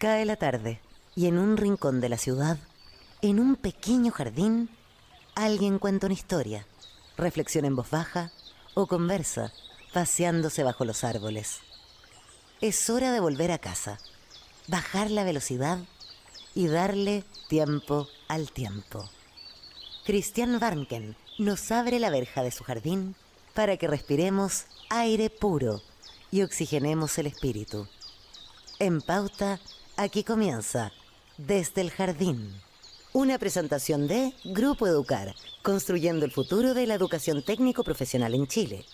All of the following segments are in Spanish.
Cae la tarde y en un rincón de la ciudad, en un pequeño jardín, alguien cuenta una historia, reflexiona en voz baja o conversa, paseándose bajo los árboles. Es hora de volver a casa, bajar la velocidad y darle tiempo al tiempo. Christian Warnken nos abre la verja de su jardín para que respiremos aire puro y oxigenemos el espíritu. En Pauta, aquí comienza Desde el Jardín. Una presentación de Grupo Educar, construyendo el futuro de la educación técnico-profesional en Chile.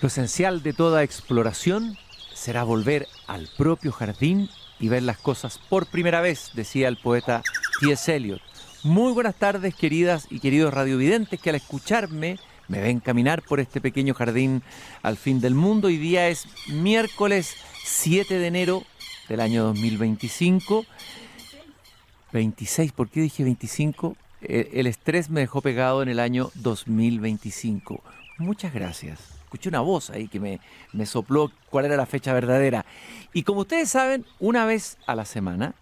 Lo esencial de toda exploración será volver al propio jardín y ver las cosas por primera vez, decía el poeta T.S. Eliot. Muy buenas tardes, queridas y queridos radiovidentes que al escucharme me ven caminar por este pequeño jardín al fin del mundo. Hoy día es miércoles 7 de enero del año 2025. 26, ¿por qué dije 25? El estrés me dejó pegado en el año 2025. Muchas gracias. Escuché una voz ahí que me sopló cuál era la fecha verdadera. Y como ustedes saben, una vez a la semana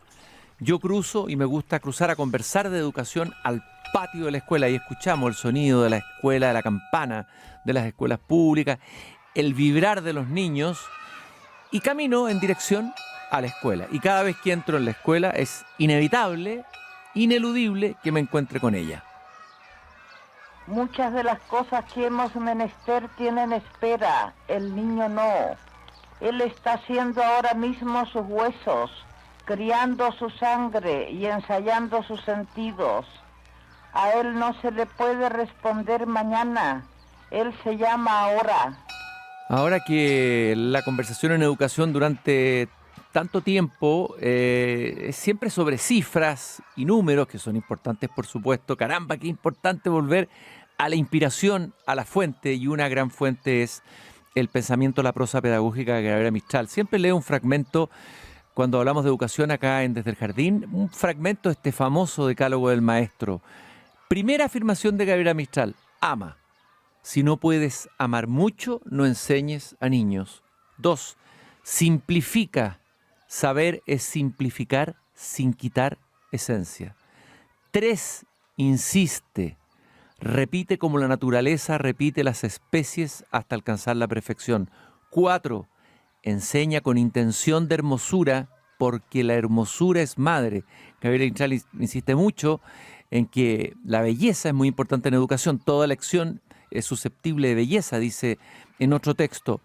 yo cruzo y me gusta cruzar a conversar de educación al patio de la escuela y escuchamos el sonido de la escuela, de la campana de las escuelas públicas, el vibrar de los niños y camino en dirección a la escuela. Y cada vez que entro en la escuela es inevitable, ineludible que me encuentre con ella. Muchas de las cosas que hemos menester tienen espera, el niño no. Él está haciendo ahora mismo sus huesos, criando su sangre y ensayando sus sentidos. A él no se le puede responder mañana, él se llama ahora. Ahora que la conversación en educación durante tanto tiempo es siempre sobre cifras y números, que son importantes por supuesto. Caramba, qué importante volver a la inspiración, a la fuente, y una gran fuente es el pensamiento, la prosa pedagógica de Gabriela Mistral. Siempre leo un fragmento cuando hablamos de educación acá en Desde el Jardín, un fragmento de este famoso decálogo del maestro. Primera afirmación de Gabriela Mistral: ama. Si no puedes amar mucho, no enseñes a niños. 2. Simplifica. Saber es simplificar sin quitar esencia. 3. Insiste. Repite como la naturaleza repite las especies hasta alcanzar la perfección. 4. Enseña con intención de hermosura, porque la hermosura es madre. Gabriela Mistral insiste mucho en que la belleza es muy importante en educación. Toda lección es susceptible de belleza, dice en otro texto.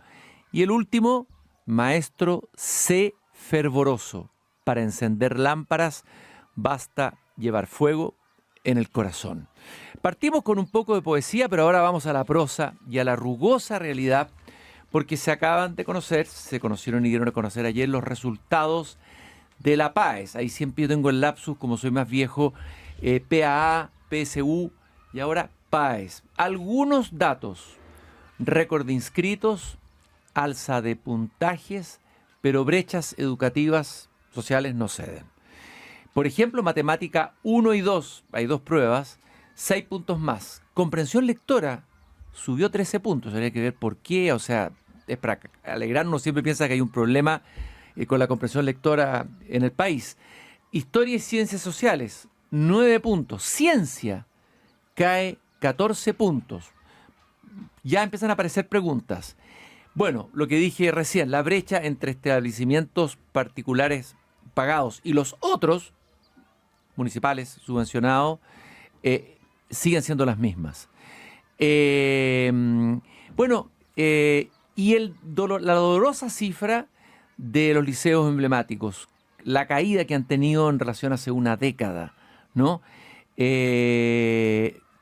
Y el último: maestro, sé fervoroso. Para encender lámparas basta llevar fuego en el corazón. Partimos con un poco de poesía, pero ahora vamos a la prosa y a la rugosa realidad, porque se conocieron y dieron a conocer ayer los resultados de la PAES. Ahí siempre yo tengo el lapsus, como soy más viejo, PAA, PSU y ahora PAES. Algunos datos: récord de inscritos, alza de puntajes, pero brechas educativas sociales no ceden. Por ejemplo, matemática 1 y 2, hay 2 pruebas, 6 puntos más. Comprensión lectora subió 13 puntos, habría que ver por qué, o sea, es para alegrarnos. Uno siempre piensa que hay un problema con la comprensión lectora en el país. Historia y ciencias sociales, 9 puntos. Ciencia cae 14 puntos. Ya empiezan a aparecer preguntas. Bueno, lo que dije recién, la brecha entre establecimientos particulares pagados y los otros, municipales, subvencionados, siguen siendo las mismas. Y la dolorosa cifra de los liceos emblemáticos, la caída que han tenido en relación hace una década, ¿no?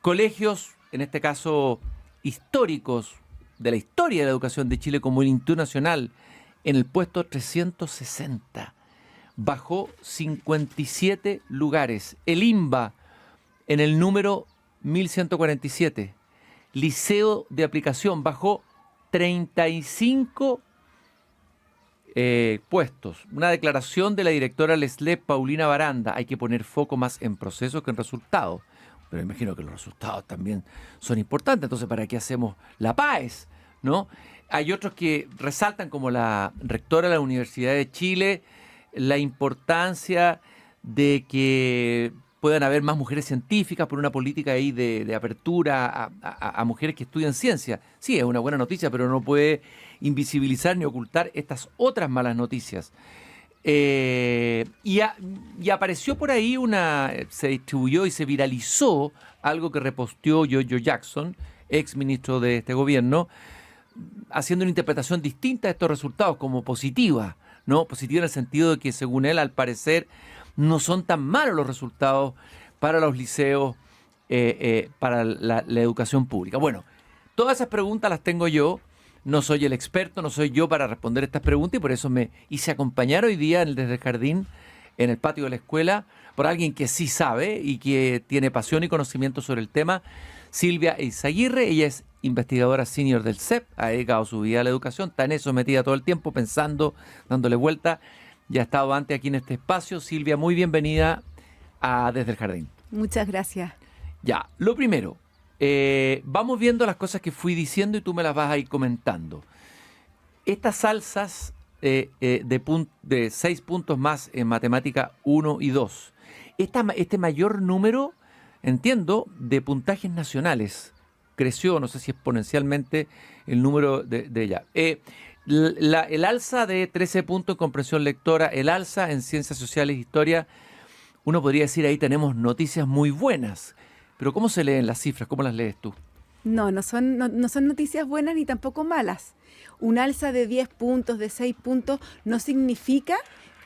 Colegios, en este caso históricos, de la historia de la educación de Chile, como el Instituto Nacional, en el puesto 360. Bajó 57 lugares. El IMBA en el número 1147. Liceo de Aplicación bajó 35 puestos. Una declaración de la directora Leslie Paulina Baranda: hay que poner foco más en procesos que en resultados. Pero imagino que los resultados también son importantes. Entonces, ¿para qué hacemos la PAES? ¿No? Hay otros que resaltan, como la rectora de la Universidad de Chile, la importancia de que puedan haber más mujeres científicas por una política ahí de apertura a mujeres que estudian ciencia. Sí, es una buena noticia, pero no puede invisibilizar ni ocultar estas otras malas noticias. Y apareció por ahí se distribuyó y se viralizó algo que reposteó Giorgio Jackson, ex ministro de este gobierno, haciendo una interpretación distinta de estos resultados, como positiva, ¿no? Positiva en el sentido de que, según él, al parecer, no son tan malos los resultados para los liceos, para la educación pública. Bueno, todas esas preguntas las tengo yo. No soy el experto, no soy yo para responder estas preguntas y por eso me hice acompañar hoy día desde el jardín, en el patio de la escuela, por alguien que sí sabe y que tiene pasión y conocimiento sobre el tema, Silvia Eizaguirre. Ella es investigadora senior del CEP, ha dedicado su vida a la educación, está en eso metida todo el tiempo, pensando, dándole vuelta. Ya ha estado antes aquí en este espacio. Silvia, muy bienvenida a Desde el Jardín. Muchas gracias. Ya, lo primero, vamos viendo las cosas que fui diciendo y tú me las vas a ir comentando. Estas alzas de 6 puntos más en matemática 1 y 2, este mayor número, entiendo, de puntajes nacionales, creció, no sé si exponencialmente, el número de ella. El alza de 13 puntos en comprensión lectora, el alza en ciencias sociales e historia, uno podría decir ahí tenemos noticias muy buenas. Pero ¿cómo se leen las cifras? ¿Cómo las lees tú? No son noticias buenas ni tampoco malas. Un alza de 10 puntos, de 6 puntos, no significa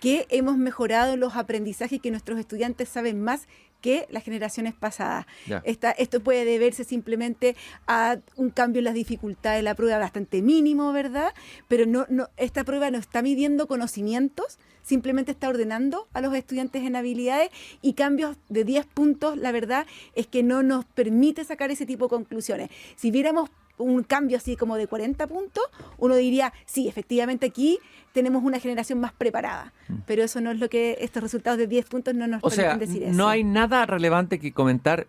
que hemos mejorado los aprendizajes y que nuestros estudiantes saben más que las generaciones pasadas. Esto puede deberse simplemente a un cambio en las dificultades de la prueba bastante mínimo, ¿verdad? Pero esta prueba no está midiendo conocimientos, simplemente está ordenando a los estudiantes en habilidades, y cambios de 10 puntos, la verdad es que no nos permite sacar ese tipo de conclusiones. Si viéramos un cambio así como de 40 puntos, uno diría, sí, efectivamente aquí tenemos una generación más preparada. Pero eso no es lo que estos resultados de 10 puntos no nos permiten decir eso. No hay nada relevante que comentar,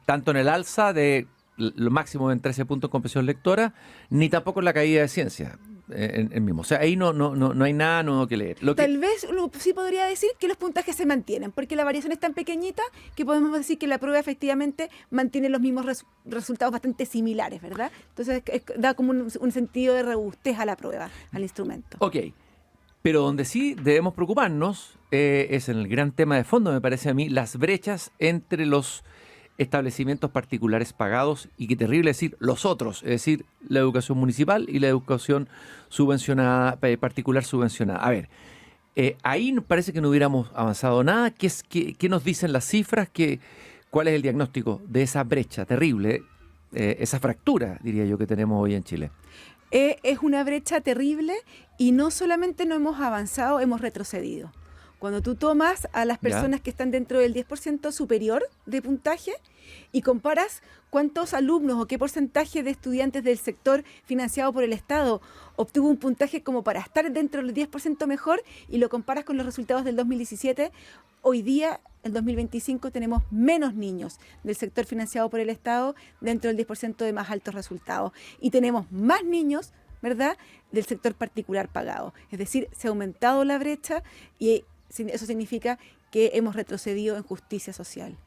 tanto en el alza de lo máximo en 13 puntos en comprensión lectora, ni tampoco en la caída de ciencia. El mismo. O sea, ahí no hay nada nuevo que leer. Tal vez uno sí podría decir que los puntajes se mantienen, porque la variación es tan pequeñita que podemos decir que la prueba efectivamente mantiene los mismos resultados bastante similares, ¿verdad? Entonces da como un sentido de robustez a la prueba, al instrumento. Ok, pero donde sí debemos preocuparnos es en el gran tema de fondo, me parece a mí, las brechas entre los establecimientos particulares pagados y, qué terrible decir, los otros, es decir, la educación municipal y la educación subvencionada, particular subvencionada. A ver, ahí parece que no hubiéramos avanzado nada. ¿Qué nos dicen las cifras? ¿Cuál es el diagnóstico de esa brecha terrible, esa fractura, diría yo, que tenemos hoy en Chile? Es una brecha terrible y no solamente no hemos avanzado, hemos retrocedido. Cuando tú tomas a las personas que están dentro del 10% superior de puntaje y comparas cuántos alumnos o qué porcentaje de estudiantes del sector financiado por el Estado obtuvo un puntaje como para estar dentro del 10% mejor, y lo comparas con los resultados del 2017, hoy día, en 2025, tenemos menos niños del sector financiado por el Estado dentro del 10% de más altos resultados. Y tenemos más niños, ¿verdad?, del sector particular pagado. Es decir, se ha aumentado la brecha y eso significa que hemos retrocedido en justicia social.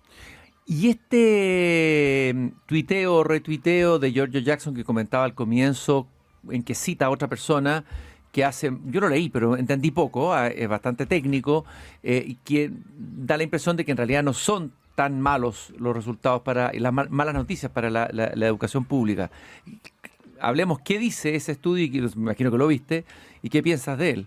Y este tuiteo o retuiteo de Giorgio Jackson que comentaba al comienzo, en que cita a otra persona que hace, yo lo leí, pero entendí poco, es bastante técnico, y que da la impresión de que en realidad no son tan malos los resultados y las malas noticias para la educación pública. Hablemos, ¿qué dice ese estudio? Y me imagino que lo viste, ¿y qué piensas de él?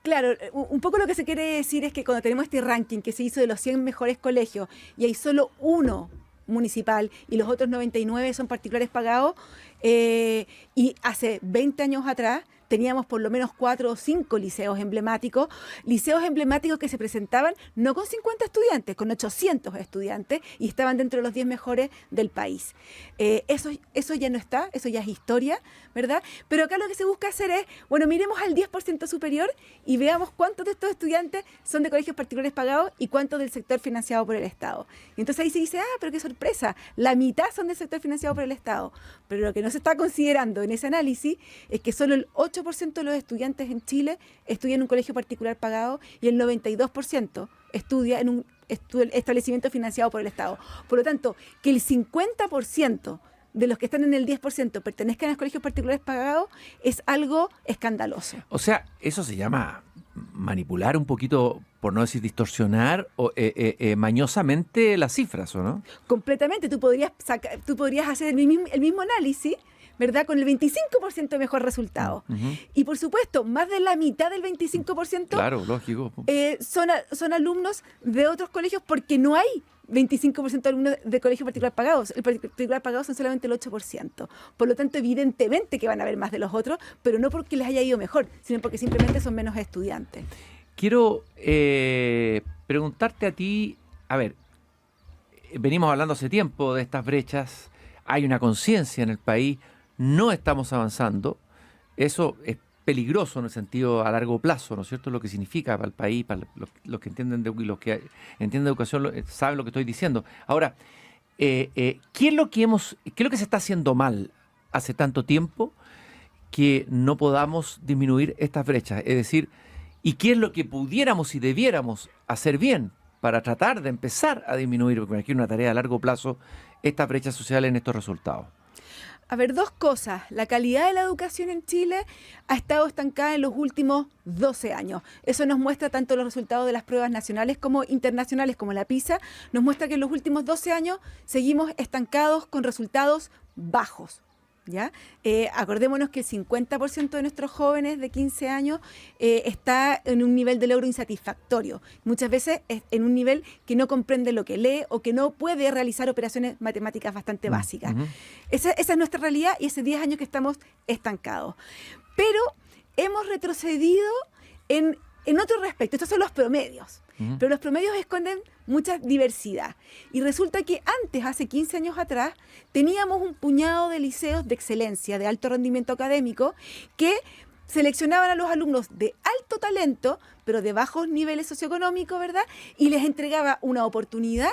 Claro, un poco lo que se quiere decir es que cuando tenemos este ranking que se hizo de los 100 mejores colegios y hay solo uno municipal y los otros 99 son particulares pagados, y hace 20 años atrás teníamos por lo menos 4 o 5 liceos emblemáticos que se presentaban no con 50 estudiantes, con 800 estudiantes, y estaban dentro de los 10 mejores del país. Eso ya no está, eso ya es historia, ¿verdad? Pero acá lo que se busca hacer es, bueno, miremos al 10% superior y veamos cuántos de estos estudiantes son de colegios particulares pagados y cuántos del sector financiado por el Estado. Y entonces ahí se dice, pero qué sorpresa, la mitad son del sector financiado por el Estado. Pero lo que no se está considerando en ese análisis es que solo el 8% 98% de los estudiantes en Chile estudian en un colegio particular pagado y el 92% estudia en un establecimiento financiado por el Estado. Por lo tanto, que el 50% de los que están en el 10% pertenezcan a los colegios particulares pagados es algo escandaloso. O sea, eso se llama manipular un poquito, por no decir distorsionar, mañosamente las cifras, ¿o no? Completamente. Tú podrías hacer el mismo análisis, ¿verdad? Con el 25% mejor resultado. Uh-huh. Y por supuesto, más de la mitad del 25% Claro, lógico. Son alumnos de otros colegios porque no hay 25% de alumnos de colegios particular pagados. El particular pagado son solamente el 8%. Por lo tanto, evidentemente que van a haber más de los otros, pero no porque les haya ido mejor, sino porque simplemente son menos estudiantes. Quiero preguntarte a ti, a ver, venimos hablando hace tiempo de estas brechas, hay una conciencia en el país, no estamos avanzando, eso es peligroso en el sentido a largo plazo, ¿no es cierto? Lo que significa para el país, para los que entienden los que entienden de educación saben lo que estoy diciendo. Ahora, ¿qué es lo que se está haciendo mal hace tanto tiempo que no podamos disminuir estas brechas? Es decir, ¿y qué es lo que pudiéramos y debiéramos hacer bien para tratar de empezar a disminuir, porque me requiere una tarea a largo plazo, estas brechas sociales en estos resultados? A ver, dos cosas. La calidad de la educación en Chile ha estado estancada en los últimos 12 años. Eso nos muestra tanto los resultados de las pruebas nacionales como internacionales, como la PISA. Nos muestra que en los últimos 12 años seguimos estancados con resultados bajos. ¿Ya? Acordémonos que el 50% de nuestros jóvenes de 15 años está en un nivel de logro insatisfactorio. Muchas veces es en un nivel que no comprende lo que lee o que no puede realizar operaciones matemáticas bastante básicas. Uh-huh. Esa es nuestra realidad y hace 10 años que estamos estancados. Pero hemos retrocedido en otro respecto. Estos son los promedios. Pero los promedios esconden mucha diversidad. Y resulta que antes, hace 15 años atrás, teníamos un puñado de liceos de excelencia, de alto rendimiento académico, que seleccionaban a los alumnos de alto talento, pero de bajos niveles socioeconómicos, ¿verdad? Y les entregaba una oportunidad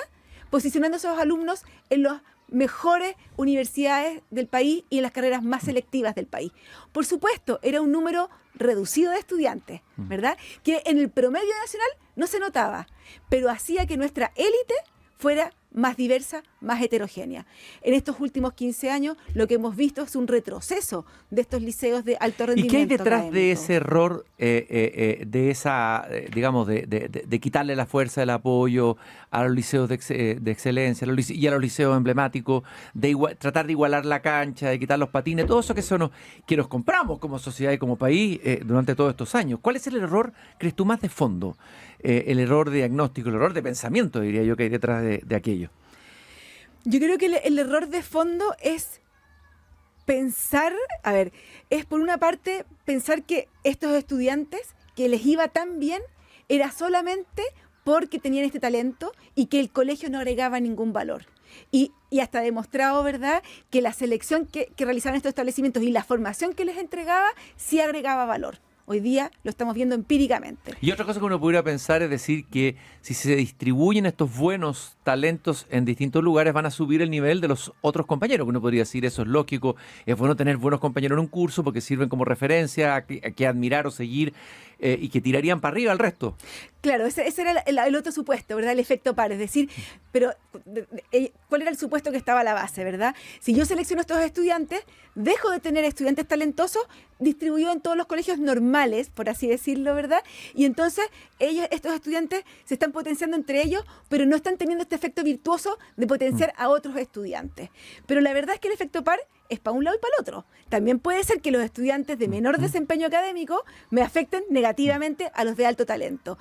posicionando a esos alumnos en las mejores universidades del país y en las carreras más selectivas del país. Por supuesto, era un número reducido de estudiantes, ¿verdad? Que en el promedio nacional no se notaba, pero hacía que nuestra élite fuera más diversa, más heterogénea. En estos últimos 15 años lo que hemos visto es un retroceso de estos liceos de alto rendimiento. ¿Y qué hay detrás académico de ese error, de esa, digamos, de quitarle la fuerza del apoyo a los liceos de excelencia y a los liceos emblemáticos, tratar de igualar la cancha, de quitar los patines, todo eso que nos compramos como sociedad y como país durante todos estos años? ¿Cuál es el error, crees tú, más de fondo? El error de diagnóstico, el error de pensamiento, diría yo, que hay detrás de aquello. Yo creo que el error de fondo es pensar, es por una parte pensar que estos estudiantes que les iba tan bien era solamente porque tenían este talento y que el colegio no agregaba ningún valor. Y hasta demostrado, ¿verdad?, que la selección que realizaban estos establecimientos y la formación que les entregaba sí agregaba valor. Hoy día lo estamos viendo empíricamente. Y otra cosa que uno pudiera pensar es decir que si se distribuyen estos buenos talentos en distintos lugares van a subir el nivel de los otros compañeros, que uno podría decir eso es lógico, es bueno tener buenos compañeros en un curso porque sirven como referencia a que admirar o seguir y que tirarían para arriba al resto. Claro, ese era el otro supuesto, ¿verdad? El efecto par, es decir, pero ¿cuál era el supuesto que estaba a la base, verdad? Si yo selecciono estos estudiantes, dejo de tener estudiantes talentosos distribuidos en todos los colegios normales, por así decirlo, ¿verdad? Y entonces estos estudiantes se están potenciando entre ellos, pero no están teniendo este efecto virtuoso de potenciar a otros estudiantes. Pero la verdad es que el efecto par es para un lado y para el otro. También puede ser que los estudiantes de menor desempeño académico me afecten negativamente a los de alto talento.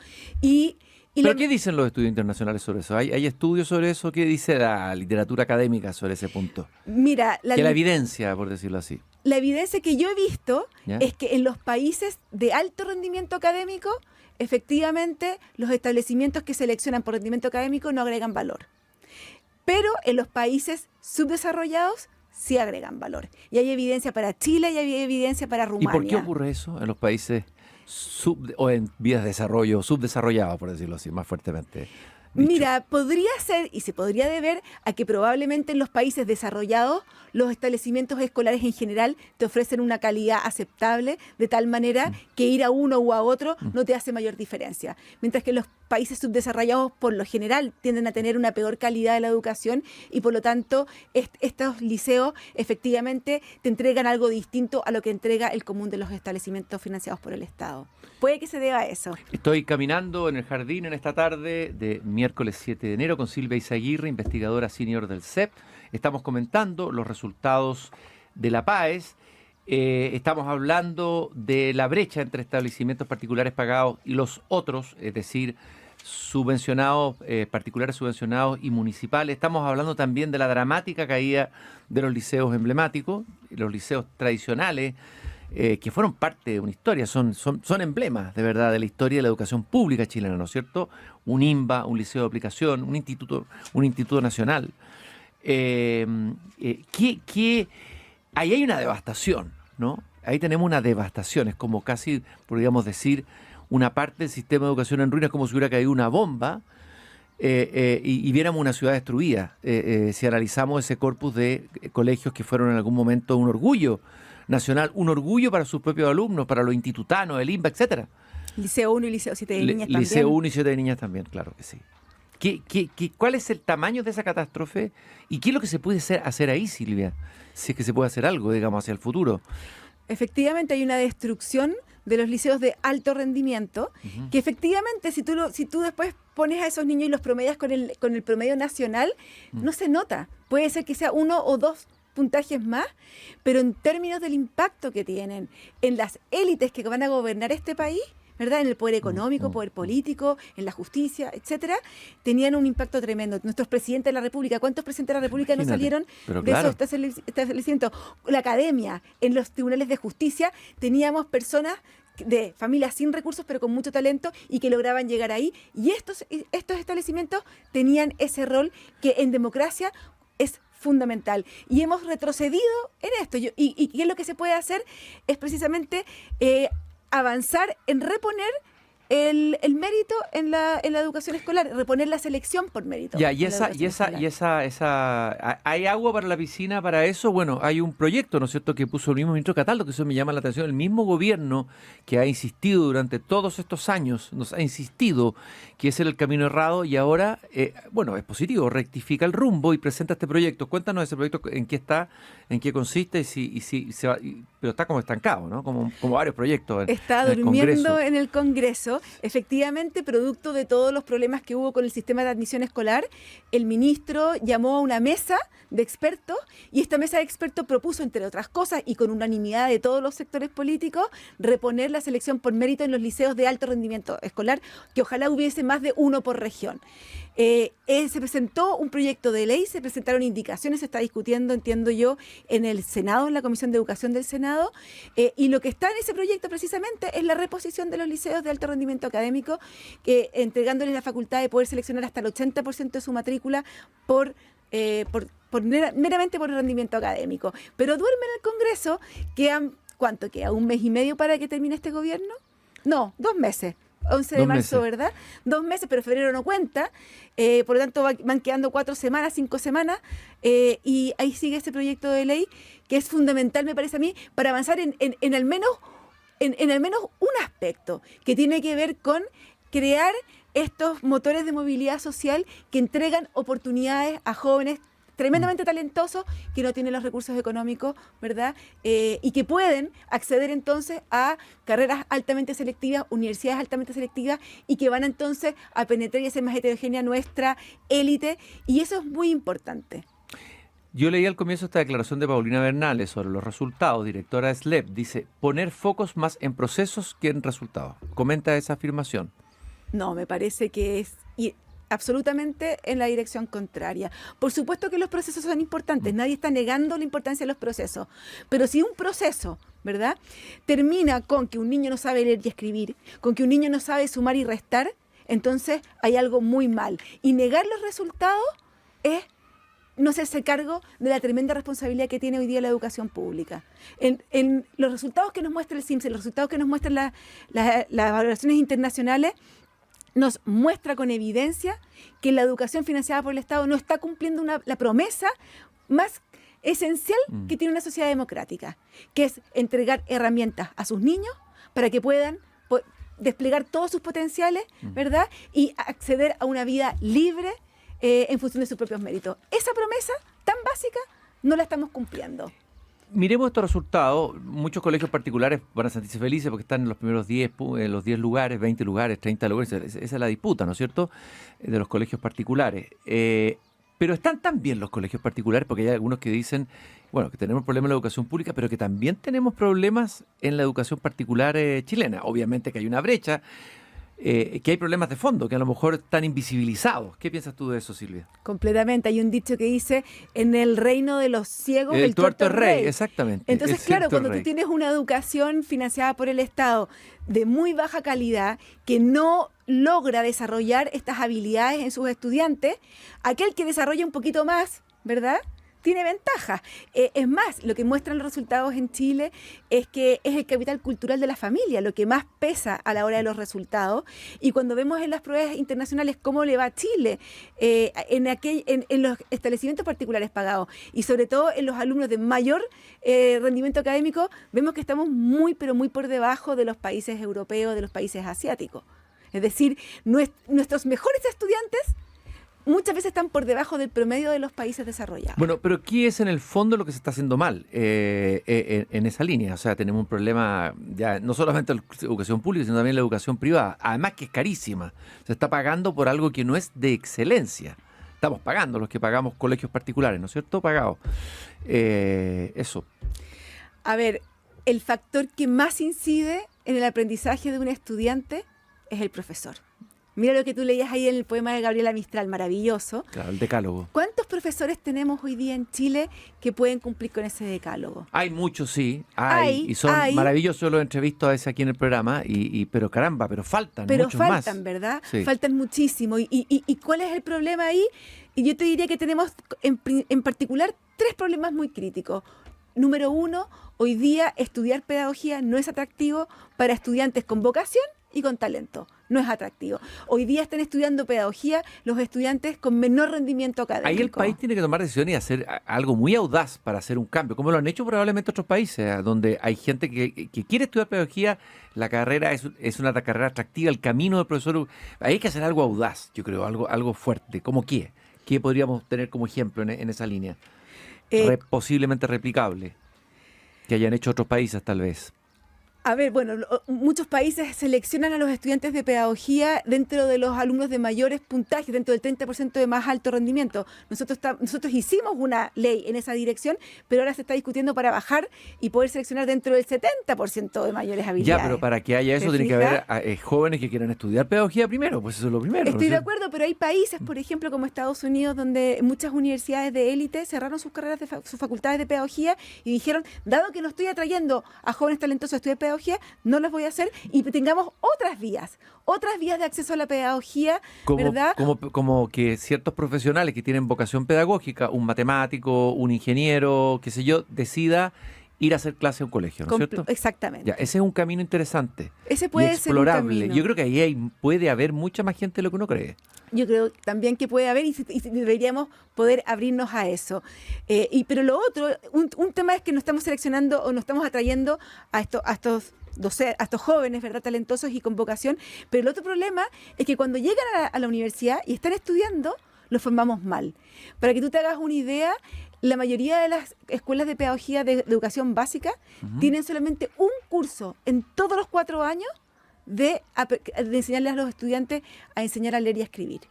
¿Pero qué dicen los estudios internacionales sobre eso? ¿Hay estudios sobre eso? ¿Qué dice la literatura académica sobre ese punto? Mira, la evidencia, por decirlo así. La evidencia que yo he visto es que en los países de alto rendimiento académico, efectivamente, los establecimientos que seleccionan por rendimiento académico no agregan valor. Pero en los países subdesarrollados sí agregan valor. Y hay evidencia para Chile y hay evidencia para Rumania. ¿Y por qué ocurre eso en los países o en vías de desarrollo, subdesarrollados, por decirlo así, más fuertemente dicho. Mira, podría ser y se podría deber a que probablemente en los países desarrollados los establecimientos escolares en general te ofrecen una calidad aceptable, de tal manera que ir a uno u a otro no te hace mayor diferencia. Mientras que los países subdesarrollados por lo general tienden a tener una peor calidad de la educación y por lo tanto estos liceos efectivamente te entregan algo distinto a lo que entrega el común de los establecimientos financiados por el Estado. Puede que se deba a eso. Estoy caminando en el jardín en esta tarde de miércoles 7 de enero con Silvia Izaguirre, investigadora senior del CEP. Estamos comentando los resultados de la PAES. Estamos hablando de la brecha entre establecimientos particulares pagados y los otros, es decir, subvencionados, particulares subvencionados y municipales. Estamos hablando también de la dramática caída de los liceos emblemáticos, los liceos tradicionales, que fueron parte de una historia, son emblemas de verdad de la historia de la educación pública chilena, ¿no es cierto? Un INBA, un liceo de aplicación, un instituto nacional. Ahí hay una devastación, ¿no? Ahí tenemos una devastación, es como casi, podríamos decir, una parte del sistema de educación en ruinas, como si hubiera caído una bomba y viéramos una ciudad destruida. Si analizamos ese corpus de colegios que fueron en algún momento un orgullo nacional, un orgullo para sus propios alumnos, para los institutanos, el INBA, etcétera. Liceo 1 y Liceo 7 de niñas también. Liceo 1 y 7 de niñas también, claro que sí. ¿Cuál es el tamaño de esa catástrofe? ¿Y qué es lo que se puede hacer ahí, Silvia? Si es que se puede hacer algo, digamos, hacia el futuro. Efectivamente hay una destrucción de los liceos de alto rendimiento, que efectivamente si tú después pones a esos niños y los promedias con el promedio nacional, no se nota. Puede ser que sea 1 o 2 puntajes más, pero en términos del impacto que tienen en las élites que van a gobernar este país, ¿verdad? En el poder económico, poder político, en la justicia, etcétera, tenían un impacto tremendo. Nuestros presidentes de la República, ¿cuántos presidentes de la República no salieron de esos establecimientos? La academia, en los tribunales de justicia, teníamos personas de familias sin recursos, pero con mucho talento y que lograban llegar ahí. Y estos establecimientos tenían ese rol que en democracia es fundamental. Y hemos retrocedido en esto. ¿Y qué es lo que se puede hacer? Es precisamente avanzar en reponer el mérito en la educación escolar, reponer la selección por mérito. Ya, ¿hay agua para la piscina para eso? Bueno, hay un proyecto, ¿no es cierto?, que puso el mismo ministro Cataldo, que eso me llama la atención, el mismo gobierno que ha insistido durante todos estos años, nos ha insistido que ese era el camino errado y ahora, bueno, es positivo, rectifica el rumbo y presenta este proyecto. Cuéntanos ese proyecto, en qué está, en qué consiste y si se va, pero está como estancado, ¿no? Como varios proyectos. Está durmiendo en el Congreso. Efectivamente, producto de todos los problemas que hubo con el sistema de admisión escolar, el ministro llamó a una mesa de expertos y esta mesa de expertos propuso, entre otras cosas, y con unanimidad de todos los sectores políticos, reponer la selección por mérito en los liceos de alto rendimiento escolar, que ojalá hubiese más de uno por región. Se presentó un proyecto de ley, se presentaron indicaciones, se está discutiendo, entiendo yo, en el Senado, en la Comisión de Educación del Senado, y lo que está en ese proyecto precisamente es la reposición de los liceos de alto rendimiento académico, entregándoles la facultad de poder seleccionar hasta el 80% de su matrícula meramente por el rendimiento académico. Pero duerme en el Congreso, ¿cuánto queda? ¿1 mes y medio para que termine este gobierno? No, 2 meses. 11 de marzo, ¿verdad? 2 meses, pero febrero no cuenta, por lo tanto van quedando 4 semanas, 5 semanas, y ahí sigue ese proyecto de ley que es fundamental, me parece a mí, para avanzar en al menos un aspecto que tiene que ver con crear estos motores de movilidad social que entregan oportunidades a jóvenes tremendamente talentosos que no tienen los recursos económicos, ¿verdad? Y que pueden acceder entonces a carreras altamente selectivas, universidades altamente selectivas y que van entonces a penetrar y hacer más heterogénea nuestra élite, y eso es muy importante. Yo leí al comienzo esta declaración de Paulina Bernales sobre los resultados, directora de SLEP, dice, poner focos más en procesos que en resultados. Comenta esa afirmación. No, me parece que es absolutamente en la dirección contraria. Por supuesto que los procesos son importantes, nadie está negando la importancia de los procesos, pero si un proceso, ¿verdad?, termina con que un niño no sabe leer y escribir, con que un niño no sabe sumar y restar, entonces hay algo muy mal. Y negar los resultados es no hacerse cargo de la tremenda responsabilidad que tiene hoy día la educación pública. En los resultados que nos muestra el CIMSE, los resultados que nos muestran las valoraciones internacionales, nos muestra con evidencia que la educación financiada por el Estado no está cumpliendo la promesa más esencial que tiene una sociedad democrática, que es entregar herramientas a sus niños para que puedan desplegar todos sus potenciales, ¿verdad? Y acceder a una vida libre en función de sus propios méritos. Esa promesa tan básica no la estamos cumpliendo. Miremos estos resultados. Muchos colegios particulares van a sentirse felices porque están en los primeros 10 lugares, 20 lugares, 30 lugares. Esa es la disputa, ¿no es cierto?, de los colegios particulares. Pero están también los colegios particulares, porque hay algunos que dicen, bueno, que tenemos problemas en la educación pública, pero que también tenemos problemas en la educación particular chilena. Obviamente que hay una brecha, que hay problemas de fondo, que a lo mejor están invisibilizados. ¿Qué piensas tú de eso, Silvia? Completamente. Hay un dicho que dice, en el reino de los ciegos, el tuerto es rey. Exactamente. Entonces, claro, cuando tú tienes una educación financiada por el Estado de muy baja calidad, que no logra desarrollar estas habilidades en sus estudiantes, aquel que desarrolla un poquito más, ¿verdad?, tiene ventaja. Es más, lo que muestran los resultados en Chile es que es el capital cultural de la familia, lo que más pesa a la hora de los resultados. Y cuando vemos en las pruebas internacionales cómo le va a Chile en los establecimientos particulares pagados y sobre todo en los alumnos de mayor rendimiento académico, vemos que estamos muy, pero muy por debajo de los países europeos, de los países asiáticos. Es decir, nuestros mejores estudiantes muchas veces están por debajo del promedio de los países desarrollados. Bueno, pero ¿qué es en el fondo lo que se está haciendo mal en esa línea? O sea, tenemos un problema ya no solamente en la educación pública, sino también en la educación privada. Además que es carísima. Se está pagando por algo que no es de excelencia. Estamos pagando los que pagamos colegios particulares, ¿no es cierto? Pagados. Eso. A ver, el factor que más incide en el aprendizaje de un estudiante es el profesor. Mira lo que tú leías ahí en el poema de Gabriela Mistral, maravilloso. Claro, el decálogo. ¿Cuántos profesores tenemos hoy día en Chile que pueden cumplir con ese decálogo? Hay muchos, sí. Y son maravillosos los entrevistos a veces aquí en el programa, pero caramba, pero faltan muchos más. Pero faltan, ¿verdad? Sí. Faltan muchísimo. ¿Y cuál es el problema ahí? Y yo te diría que tenemos en particular 3 problemas muy críticos. Número 1, hoy día estudiar pedagogía no es atractivo para estudiantes con vocación y con talento. No es atractivo. Hoy día están estudiando pedagogía los estudiantes con menor rendimiento académico. Ahí el país tiene que tomar decisiones y hacer algo muy audaz para hacer un cambio, como lo han hecho probablemente otros países, donde hay gente que quiere estudiar pedagogía, la carrera es una carrera atractiva, el camino del profesor. Hay que hacer algo audaz, yo creo, algo fuerte. ¿Cómo qué? ¿Qué podríamos tener como ejemplo en esa línea? Posiblemente replicable, que hayan hecho otros países tal vez. A ver, bueno, muchos países seleccionan a los estudiantes de pedagogía dentro de los alumnos de mayores puntajes, dentro del 30% de más alto rendimiento. Nosotros hicimos una ley en esa dirección, pero ahora se está discutiendo para bajar y poder seleccionar dentro del 70% de mayores habilidades. Ya, pero para que haya eso tiene que haber jóvenes que quieran estudiar pedagogía primero, pues eso es lo primero. Estoy de acuerdo, pero hay países, por ejemplo, como Estados Unidos, donde muchas universidades de élite cerraron sus carreras, sus facultades de pedagogía y dijeron, dado que no estoy atrayendo a jóvenes talentosos a estudiar pedagogía, no los voy a hacer y tengamos otras vías de acceso a la pedagogía, ¿verdad? Como que ciertos profesionales que tienen vocación pedagógica, un matemático, un ingeniero, qué sé yo, decida ir a hacer clase a un colegio, ¿no es cierto? Exactamente. Ya, ese es un camino interesante. Ese puede explorable. Ser un camino. Yo creo que ahí puede haber mucha más gente de lo que uno cree. Yo creo también que puede haber y deberíamos poder abrirnos a eso. Pero lo otro, un tema es que no estamos seleccionando o no estamos atrayendo a estos jóvenes, ¿verdad?, talentosos y con vocación. Pero el otro problema es que cuando llegan a la universidad y están estudiando, los formamos mal. Para que tú te hagas una idea, la mayoría de las escuelas de pedagogía de educación básica tienen solamente un curso en todos los 4 años de enseñarles a los estudiantes a enseñar a leer y a escribir.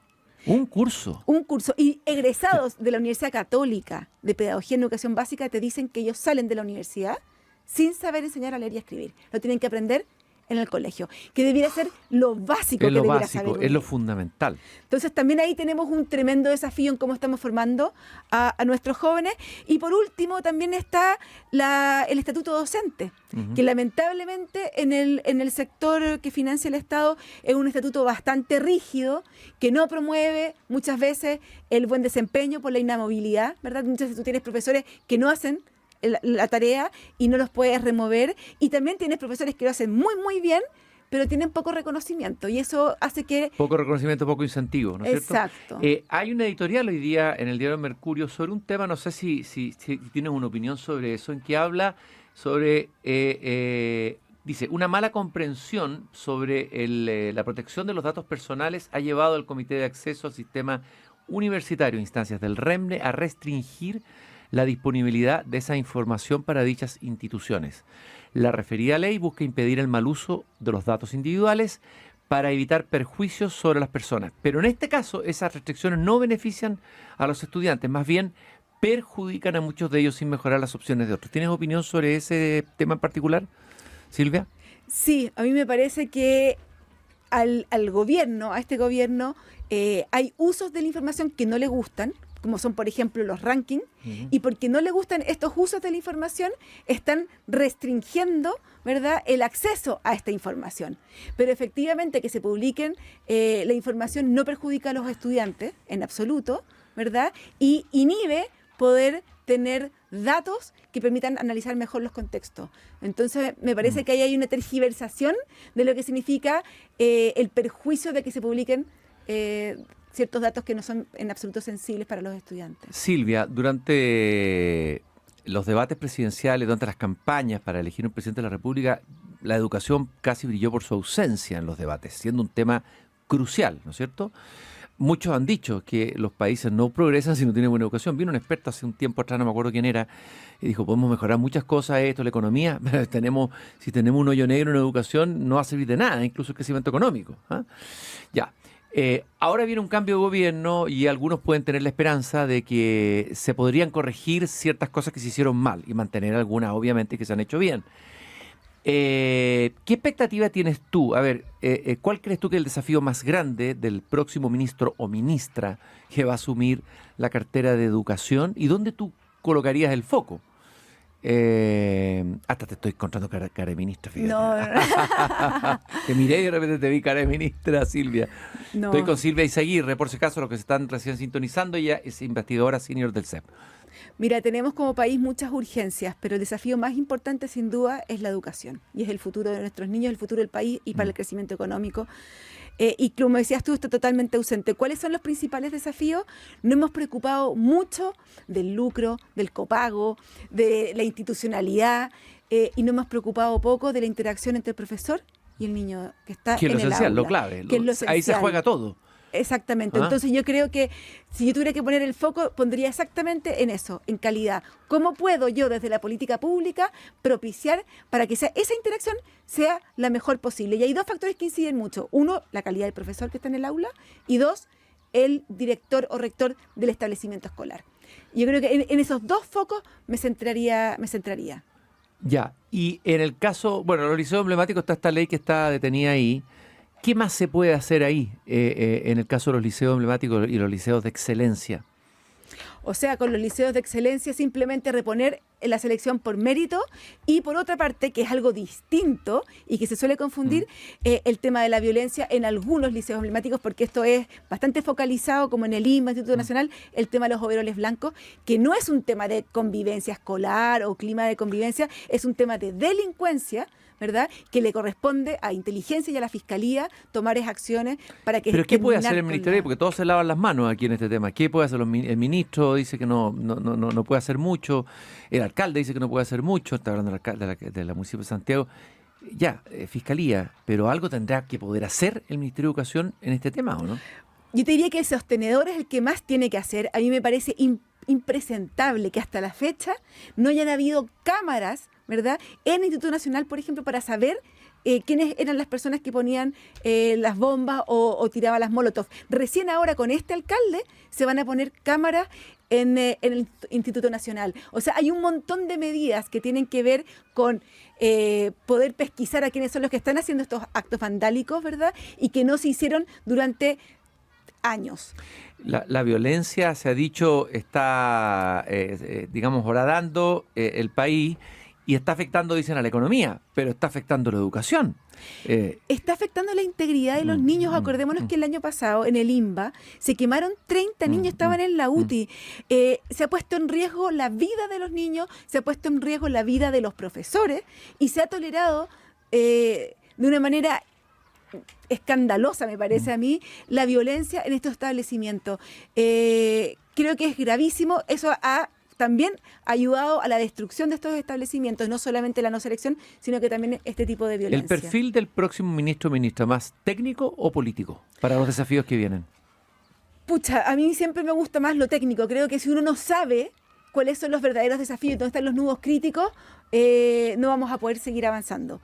¿Un curso? Un curso. Y egresados de la Universidad Católica de Pedagogía en Educación Básica te dicen que ellos salen de la universidad sin saber enseñar a leer y a escribir. Lo tienen que aprender en el colegio, que debiera ser lo básico que debiera saber. Es lo fundamental. Entonces también ahí tenemos un tremendo desafío en cómo estamos formando a nuestros jóvenes. Y por último también está el estatuto docente, que lamentablemente en el sector que financia el Estado es un estatuto bastante rígido, que no promueve muchas veces el buen desempeño por la inamovilidad, ¿verdad? Muchas veces tú tienes profesores que no hacen la tarea y no los puedes remover, y también tienes profesores que lo hacen muy muy bien, pero tienen poco reconocimiento y eso hace que... Poco reconocimiento, poco incentivo, ¿no es Exacto. cierto? Hay una editorial hoy día en el diario Mercurio sobre un tema, no sé si tienes una opinión sobre eso, en que habla sobre, dice, una mala comprensión sobre la protección de los datos personales ha llevado al Comité de Acceso al Sistema Universitario, instancias del REMNE, a restringir la disponibilidad de esa información para dichas instituciones. La referida ley busca impedir el mal uso de los datos individuales para evitar perjuicios sobre las personas. Pero en este caso, esas restricciones no benefician a los estudiantes, más bien perjudican a muchos de ellos sin mejorar las opciones de otros. ¿Tienes opinión sobre ese tema en particular, Silvia? Sí, a mí me parece que al gobierno, a este gobierno, hay usos de la información que no le gustan, como son, por ejemplo, los rankings, y porque no le gustan estos usos de la información, están restringiendo, ¿verdad?, el acceso a esta información. Pero efectivamente que se publiquen la información no perjudica a los estudiantes en absoluto, ¿verdad?, y inhibe poder tener datos que permitan analizar mejor los contextos. Entonces, me parece que ahí hay una tergiversación de lo que significa el perjuicio de que se publiquen ciertos datos que no son en absoluto sensibles para los estudiantes. Silvia, durante los debates presidenciales, durante las campañas para elegir un presidente de la República, la educación casi brilló por su ausencia en los debates, siendo un tema crucial, ¿no es cierto? Muchos han dicho que los países no progresan si no tienen buena educación. Vino un experto hace un tiempo atrás, no me acuerdo quién era, y dijo, podemos mejorar muchas cosas, esto, la economía, pero si tenemos un hoyo negro en educación, no va a servir de nada, incluso el crecimiento económico. Ya. Ahora viene un cambio de gobierno y algunos pueden tener la esperanza de que se podrían corregir ciertas cosas que se hicieron mal y mantener algunas, obviamente, que se han hecho bien. ¿Qué expectativa tienes tú? A ver, ¿cuál crees tú que es el desafío más grande del próximo ministro o ministra que va a asumir la cartera de educación? ¿Y dónde tú colocarías el foco? Hasta te estoy encontrando cara de ministra, fíjate. No. Te miré y de repente te vi cara de ministra, Silvia. No. Estoy con Silvia Izaguirre, por si acaso los que se están recién sintonizando, ella es investigadora senior del CEP. Mira, tenemos como país muchas urgencias, pero el desafío más importante sin duda es la educación y es el futuro de nuestros niños, el futuro del país y para el crecimiento económico. Y como decías tú, está totalmente ausente. ¿Cuáles son los principales desafíos? Nos hemos preocupado mucho del lucro, del copago, de la institucionalidad y nos hemos preocupado poco de la interacción entre el profesor y el niño que está que es en lo el esencial, aula. lo clave. Que es lo esencial. Ahí se juega todo. Exactamente. Entonces yo creo que si yo tuviera que poner el foco, pondría exactamente en eso, en calidad. ¿Cómo puedo yo desde la política pública propiciar para que esa interacción sea la mejor posible? Y hay dos factores que inciden mucho. Uno, la calidad del profesor que está en el aula y dos, el director o rector del establecimiento escolar. Yo creo que en esos dos focos me centraría. Ya, y en el caso, bueno, los liceos emblemáticos está esta ley que está detenida ahí. ¿Qué más se puede hacer ahí en el caso de los liceos emblemáticos y los liceos de excelencia? O sea, con los liceos de excelencia simplemente reponer la selección por mérito y por otra parte, que es algo distinto y que se suele confundir, el tema de la violencia en algunos liceos emblemáticos, porque esto es bastante focalizado, como en el INBA, Instituto Nacional, el tema de los overoles blancos, que no es un tema de convivencia escolar o clima de convivencia, es un tema de delincuencia, ¿verdad?, que le corresponde a inteligencia y a la fiscalía tomar esas acciones para que... ¿Pero qué puede hacer el ministerio? Porque todos se lavan las manos aquí en este tema. ¿Qué puede hacer el ministro? Dice que no puede hacer mucho. El alcalde dice que no puede hacer mucho. Está hablando del alcalde de la municipio de Santiago. Ya, fiscalía. Pero algo tendrá que poder hacer el Ministerio de Educación en este tema, ¿o no? Yo te diría que el sostenedor es el que más tiene que hacer. A mí me parece impresentable que hasta la fecha no hayan habido cámaras, ¿verdad?, en el Instituto Nacional, por ejemplo, para saber quiénes eran las personas que ponían las bombas o tiraban las molotov. Recién ahora con este alcalde se van a poner cámaras en el Instituto Nacional. O sea, hay un montón de medidas que tienen que ver con poder pesquisar a quiénes son los que están haciendo estos actos vandálicos, ¿verdad?, y que no se hicieron durante años. La violencia, se ha dicho, está, digamos, horadando el país y está afectando, dicen, a la economía, pero está afectando la educación. Está afectando la integridad de los niños. Acordémonos que el año pasado en el INBA se quemaron 30 niños, estaban en la UTI. Se ha puesto en riesgo la vida de los niños, se ha puesto en riesgo la vida de los profesores y se ha tolerado de una manera escandalosa, me parece a mí, la violencia en estos establecimientos. Creo que es gravísimo. Eso ha también ayudado a la destrucción de estos establecimientos, no solamente la no selección, sino que también este tipo de violencia. ¿El perfil del próximo ministro o ministra más técnico o político para los desafíos que vienen? Pucha, a mí siempre me gusta más lo técnico. Creo que si uno no sabe cuáles son los verdaderos desafíos, dónde están los nudos críticos, no vamos a poder seguir avanzando.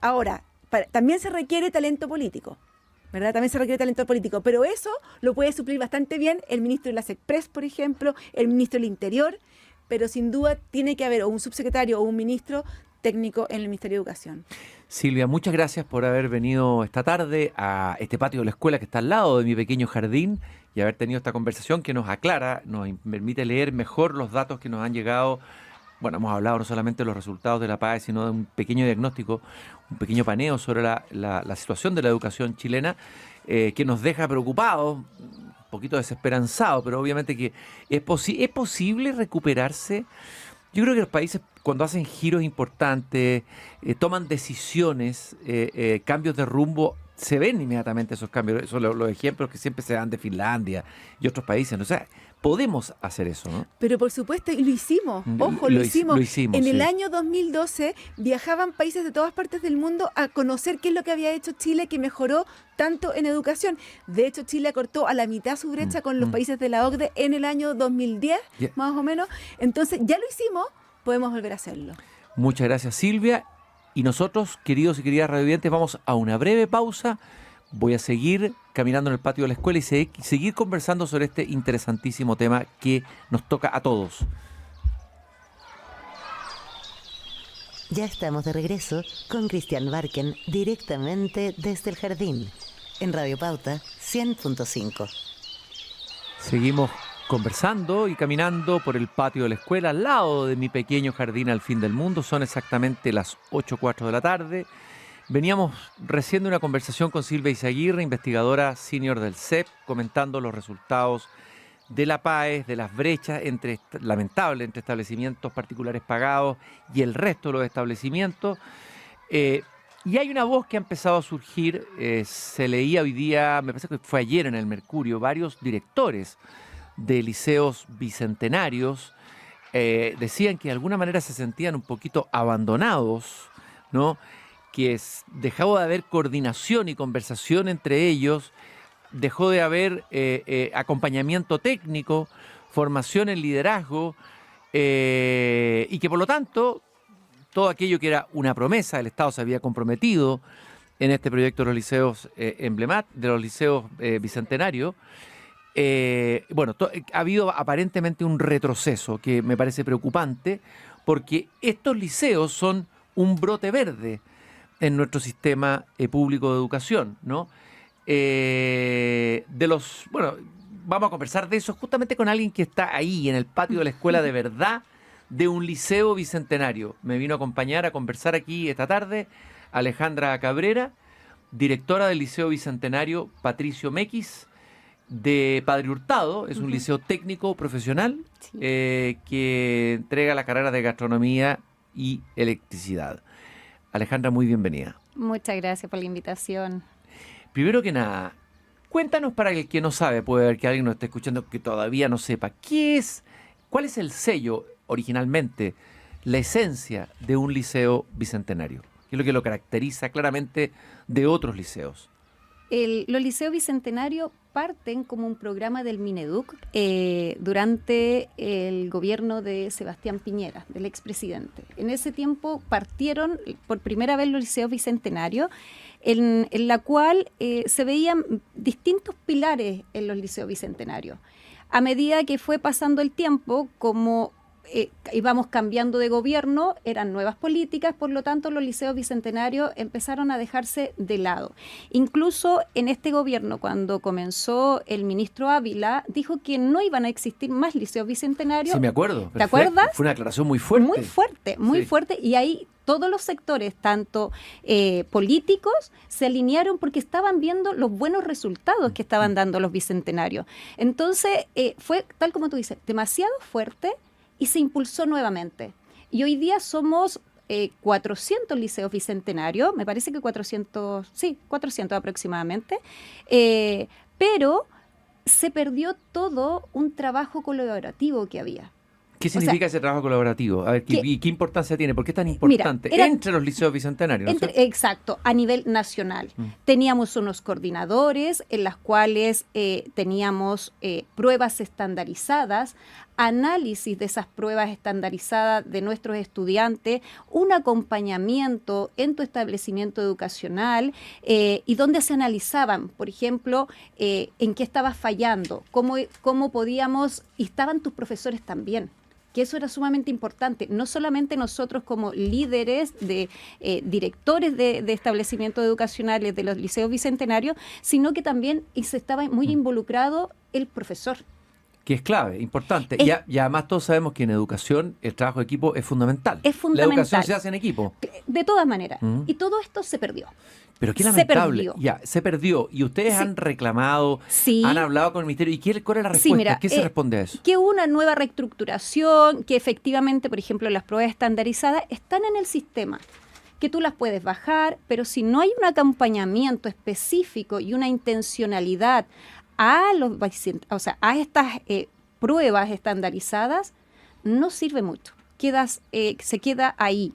Ahora, también se requiere talento político, ¿verdad? También se requiere talento político, pero eso lo puede suplir bastante bien el ministro de la SECPRES, por ejemplo, el ministro del Interior, pero sin duda tiene que haber o un subsecretario o un ministro técnico en el Ministerio de Educación. Silvia, muchas gracias por haber venido esta tarde a este patio de la escuela que está al lado de mi pequeño jardín y haber tenido esta conversación que nos aclara, nos permite leer mejor los datos que nos han llegado. Bueno, hemos hablado no solamente de los resultados de la PAE, sino de un pequeño diagnóstico, un pequeño paneo sobre la situación de la educación chilena, que nos deja preocupados, un poquito desesperanzados, pero obviamente que es posible recuperarse. Yo creo que los países, cuando hacen giros importantes, toman decisiones, cambios de rumbo, se ven inmediatamente esos cambios. Son los ejemplos que siempre se dan de Finlandia y otros países, ¿no? O sea, podemos hacer eso, ¿no? Pero por supuesto, y lo hicimos, ojo, lo hicimos. En el año 2012 viajaban países de todas partes del mundo a conocer qué es lo que había hecho Chile, que mejoró tanto en educación. De hecho, Chile acortó a la mitad su brecha con los países de la OCDE en el año 2010, más o menos. Entonces, ya lo hicimos, podemos volver a hacerlo. Muchas gracias, Silvia. Y nosotros, queridos y queridas radiovidentes, vamos a una breve pausa. Voy a seguir caminando en el patio de la escuela y seguir conversando sobre este interesantísimo tema que nos toca a todos. Ya estamos de regreso con Cristian Barken directamente desde el jardín en Radio Pauta 100.5. Seguimos conversando y caminando por el patio de la escuela al lado de mi pequeño jardín al fin del mundo. Son exactamente las 8:04 de la tarde. Veníamos recién de una conversación con Silvia Izaguirre, investigadora senior del CEP, comentando los resultados de la PAE, de las brechas lamentables entre establecimientos particulares pagados y el resto de los establecimientos. Y hay una voz que ha empezado a surgir, se leía hoy día, me parece que fue ayer en el Mercurio, varios directores de liceos bicentenarios decían que de alguna manera se sentían un poquito abandonados, ¿no? Que dejó de haber coordinación y conversación entre ellos, dejó de haber acompañamiento técnico, formación en liderazgo, y que por lo tanto todo aquello que era una promesa, el Estado se había comprometido en este proyecto de los liceos de los liceos bicentenarios. Ha habido aparentemente un retroceso que me parece preocupante, porque estos liceos son un brote verde en nuestro sistema público de educación, ¿no? Vamos a conversar de eso justamente con alguien que está ahí en el patio de la escuela de verdad de un liceo bicentenario. Me vino a acompañar a conversar aquí esta tarde Alejandra Cabrera, directora del Liceo Bicentenario Patricio Mequis de Padre Hurtado. Es un liceo técnico profesional que entrega la carrera de gastronomía y electricidad. Alejandra, muy bienvenida. Muchas gracias por la invitación. Primero que nada, cuéntanos para el que no sabe, puede haber que alguien nos esté escuchando que todavía no sepa, ¿cuál es el sello originalmente, la esencia de un liceo bicentenario? ¿Qué es lo que lo caracteriza claramente de otros liceos? Los liceos bicentenarios parten como un programa del Mineduc durante el gobierno de Sebastián Piñera, del expresidente. En ese tiempo partieron por primera vez los liceos bicentenarios, en la cual se veían distintos pilares en los liceos bicentenarios. A medida que fue pasando el tiempo, como íbamos cambiando de gobierno, eran nuevas políticas, por lo tanto los liceos bicentenarios empezaron a dejarse de lado. Incluso en este gobierno, cuando comenzó el ministro Ávila, dijo que no iban a existir más liceos bicentenarios. Sí, me acuerdo. ¿Te acuerdas? Fue una aclaración muy fuerte. Muy fuerte, y ahí todos los sectores, tanto políticos, se alinearon porque estaban viendo los buenos resultados que estaban dando los bicentenarios. Entonces, fue, tal como tú dices, demasiado fuerte, y se impulsó nuevamente. Y hoy día somos 400 liceos bicentenarios, me parece que 400 aproximadamente, pero se perdió todo un trabajo colaborativo que había. ¿Qué significa ese trabajo colaborativo? A ver, ¿qué importancia tiene? ¿Por qué es tan importante? Mira, entre los liceos bicentenarios, ¿no? Exacto, a nivel nacional. Teníamos unos coordinadores en las cuales teníamos pruebas estandarizadas, análisis de esas pruebas estandarizadas de nuestros estudiantes, un acompañamiento en tu establecimiento educacional y donde se analizaban, por ejemplo, en qué estabas fallando, cómo podíamos, y estaban tus profesores también, que eso era sumamente importante, no solamente nosotros como líderes de directores de establecimientos educacionales de los liceos bicentenarios, sino que también se estaba muy involucrado el profesor. Que es clave, importante. Y además todos sabemos que en educación el trabajo de equipo es fundamental. Es fundamental. La educación se hace en equipo. De todas maneras. Y todo esto se perdió. Pero qué lamentable. Se perdió. Ya, se perdió. Y ustedes han reclamado, han hablado con el ministerio. ¿Y cuál es la respuesta? Mira, ¿Qué se responde a eso? Que una nueva reestructuración, que efectivamente, por ejemplo, las pruebas estandarizadas están en el sistema, que tú las puedes bajar, pero si no hay un acompañamiento específico y una intencionalidad a estas pruebas estandarizadas, no sirve mucho. Se queda ahí.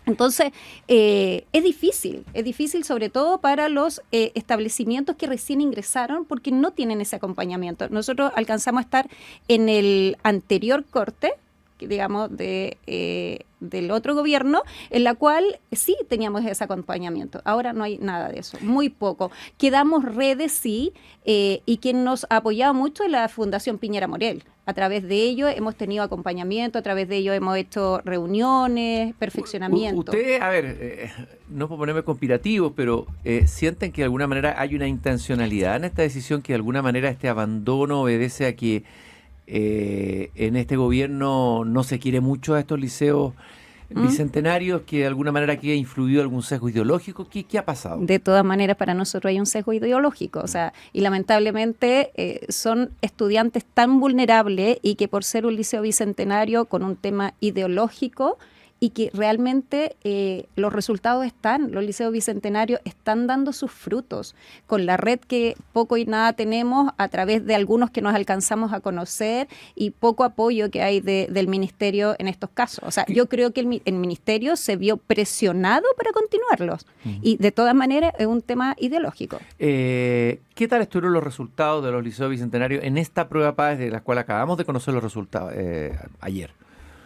Entonces, es difícil sobre todo para los establecimientos que recién ingresaron porque no tienen ese acompañamiento. Nosotros alcanzamos a estar en el anterior corte, digamos, del otro gobierno, en la cual sí teníamos ese acompañamiento. Ahora no hay nada de eso, muy poco. Quedamos redes, sí, y quien nos ha apoyado mucho es la Fundación Piñera Morel. A través de ello hemos tenido acompañamiento, a través de ello hemos hecho reuniones, perfeccionamiento. Ustedes, a ver, no por ponerme conspirativos, pero ¿sienten que de alguna manera hay una intencionalidad en esta decisión, que de alguna manera este abandono obedece a que en este gobierno no se quiere mucho a estos liceos bicentenarios, que de alguna manera aquí ha influido algún sesgo ideológico? ¿Qué ha pasado? De todas maneras, para nosotros hay un sesgo ideológico, o sea, y lamentablemente son estudiantes tan vulnerables y que por ser un liceo bicentenario con un tema ideológico y que realmente los resultados los liceos bicentenarios están dando sus frutos con la red que poco y nada tenemos a través de algunos que nos alcanzamos a conocer y poco apoyo que hay del ministerio en estos casos. O sea, yo creo que el ministerio se vio presionado para continuarlos y de todas maneras es un tema ideológico. ¿Qué tal estuvieron los resultados de los liceos bicentenarios en esta prueba PAES de la cual acabamos de conocer los resultados ayer?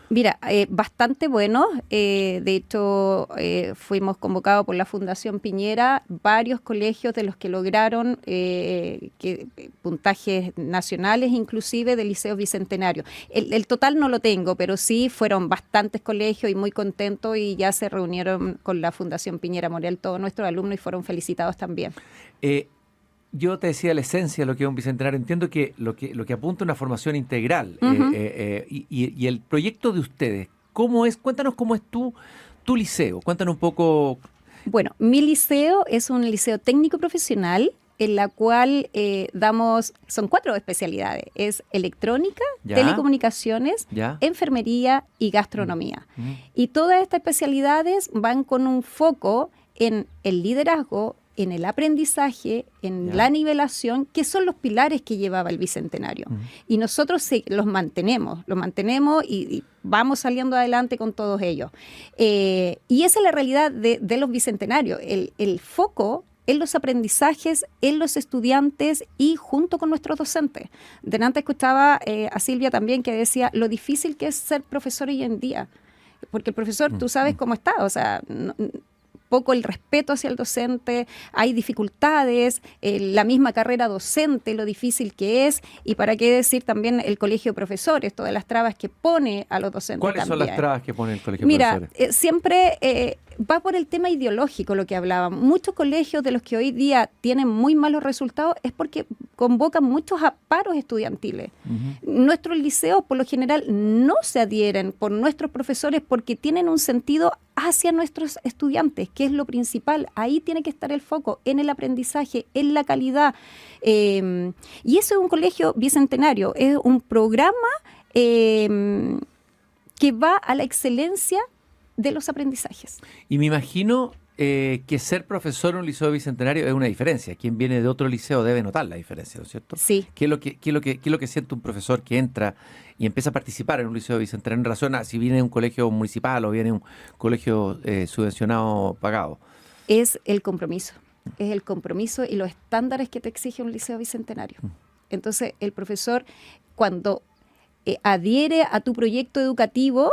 Mira, bastante buenos. De hecho, fuimos convocados por la Fundación Piñera, varios colegios de los que lograron puntajes nacionales, inclusive de liceos bicentenarios. El total no lo tengo, pero sí fueron bastantes colegios y muy contentos y ya se reunieron con la Fundación Piñera Morel todos nuestros alumnos y fueron felicitados también. Yo te decía la esencia de lo que es un bicentenario. Entiendo que lo que apunta a una formación integral. Y el proyecto de ustedes, ¿cómo es? Cuéntanos cómo es tu liceo. Cuéntanos un poco. Bueno, mi liceo es un liceo técnico profesional en la cual son 4 especialidades. Es electrónica, telecomunicaciones, enfermería y gastronomía. Y todas estas especialidades van con un foco en el liderazgo, en el aprendizaje, en la nivelación, que son los pilares que llevaba el Bicentenario. Y nosotros los mantenemos y vamos saliendo adelante con todos ellos. Y esa es la realidad de los Bicentenarios, el foco en los aprendizajes, en los estudiantes y junto con nuestros docentes. Delante escuchaba a Silvia también que decía lo difícil que es ser profesor hoy en día, porque el profesor, tú sabes cómo está, o sea, poco el respeto hacia el docente, hay dificultades, la misma carrera docente, lo difícil que es, y para qué decir también el colegio de profesores, todas las trabas que pone a los docentes. ¿Cuáles son las trabas que pone el colegio de profesores? Mira, siempre va por el tema ideológico lo que hablábamos. Muchos colegios de los que hoy día tienen muy malos resultados es porque convocan muchos paros estudiantiles. Nuestros liceos, por lo general, no se adhieren por nuestros profesores porque tienen un sentido hacia nuestros estudiantes, que es lo principal. Ahí tiene que estar el foco, en el aprendizaje, en la calidad. Y eso es un colegio bicentenario, es un programa que va a la excelencia de los aprendizajes. Y me imagino que ser profesor en un liceo bicentenario es una diferencia. Quien viene de otro liceo debe notar la diferencia, ¿no es cierto? Sí. ¿Qué es lo que siente un profesor que entra y empieza a participar en un liceo bicentenario en relación a si viene de un colegio municipal o viene de un colegio subvencionado pagado? Es el compromiso y los estándares que te exige un liceo bicentenario. Entonces, el profesor, cuando adhiere a tu proyecto educativo,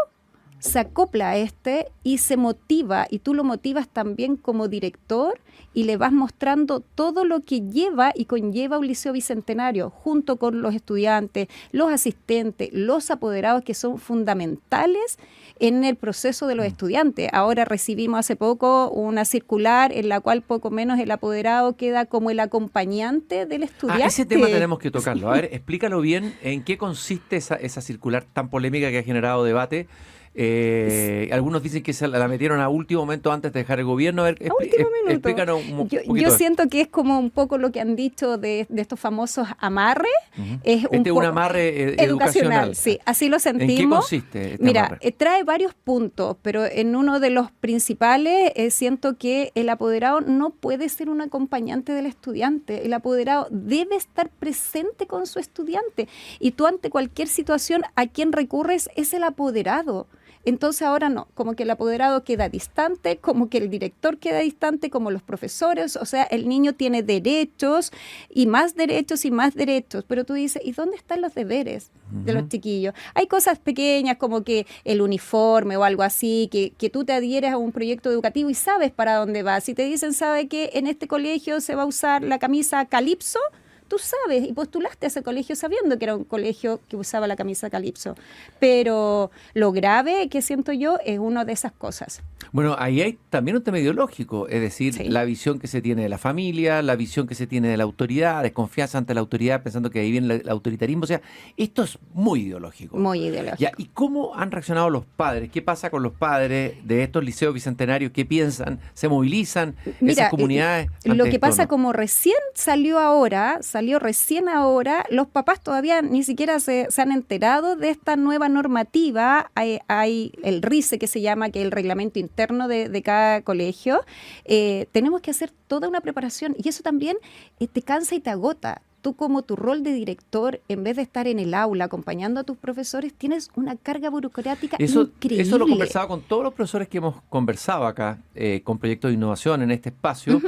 se acopla a y se motiva, y tú lo motivas también como director y le vas mostrando todo lo que lleva y conlleva un liceo bicentenario, junto con los estudiantes, los asistentes, los apoderados, que son fundamentales en el proceso de los estudiantes. Ahora recibimos hace poco una circular en la cual poco menos el apoderado queda como el acompañante del estudiante. Ese tema tenemos que tocarlo. A ver, explícalo bien, ¿en qué consiste esa circular tan polémica que ha generado debate? Algunos dicen que se la metieron a último momento antes de dejar el gobierno. A ver, explícanos un poquito. Yo siento que es como un poco lo que han dicho de estos famosos amarres. Es un amarre educacional. Sí, así lo sentimos. ¿En qué consiste este Mira, amarre? trae varios puntos, pero en uno de los principales siento que el apoderado no puede ser un acompañante del estudiante. El apoderado debe estar presente con su estudiante. Y tú, ante cualquier situación, a quien recurres es el apoderado. Entonces ahora no, como que el apoderado queda distante, como que el director queda distante, como los profesores. O sea, el niño tiene derechos y más derechos y más derechos, pero tú dices, ¿y dónde están los deberes de los chiquillos? Hay cosas pequeñas como que el uniforme o algo así, que tú te adhieres a un proyecto educativo y sabes para dónde vas. Si te dicen, ¿sabe que en este colegio se va a usar la camisa Calipso? Tú sabes, y postulaste a ese colegio sabiendo que era un colegio que usaba la camisa Calipso. Pero lo grave que siento yo es una de esas cosas. Bueno, ahí hay también un tema ideológico, es decir, Sí. la visión que se tiene de la familia, la visión que se tiene de la autoridad, desconfianza ante la autoridad, pensando que ahí viene el autoritarismo. O sea, esto es muy ideológico. Muy ideológico. Ya, ¿y cómo han reaccionado los padres? ¿Qué pasa con los padres de estos liceos bicentenarios? ¿Qué piensan? ¿Se movilizan esas comunidades? Lo que ante pasa, esto, no? como recién salió recién ahora, los papás todavía ni siquiera se han enterado de esta nueva normativa. Hay el RICE, que se llama, que es el reglamento interno de cada colegio. Tenemos que hacer toda una preparación, y eso también te cansa y te agota. Tú, como tu rol de director, en vez de estar en el aula acompañando a tus profesores, tienes una carga burocrática increíble. Eso lo he conversado con todos los profesores que hemos conversado acá, con proyectos de innovación en este espacio.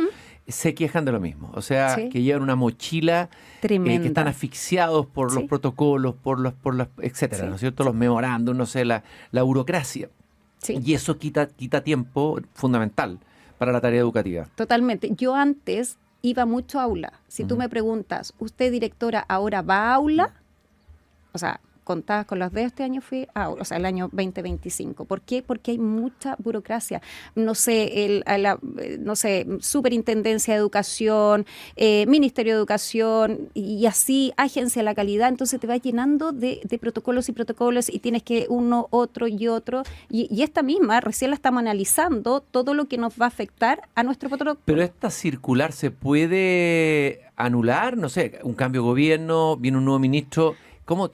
Se quejan de lo mismo, o sea, Sí. que llevan una mochila, Tremenda. que están asfixiados por los Sí. protocolos, por los etcétera, Sí. ¿no es cierto? Los memorándum, no sé, la burocracia. Sí. Y eso quita tiempo fundamental para la tarea educativa. Totalmente. Yo antes iba mucho a aula. Si tú me preguntas, ¿usted, directora, ahora va a aula? O sea, contadas con los dedos, este año fui a aula, o sea, el año 2025. ¿Por qué? Porque hay mucha burocracia. No sé, Superintendencia de Educación, Ministerio de Educación, y así, Agencia de la Calidad. Entonces te vas llenando de protocolos y tienes que uno, otro y otro. Y esta misma, recién la estamos analizando, todo lo que nos va a afectar a nuestro protocolo. Pero esta circular se puede anular, no sé, un cambio de gobierno, viene un nuevo ministro.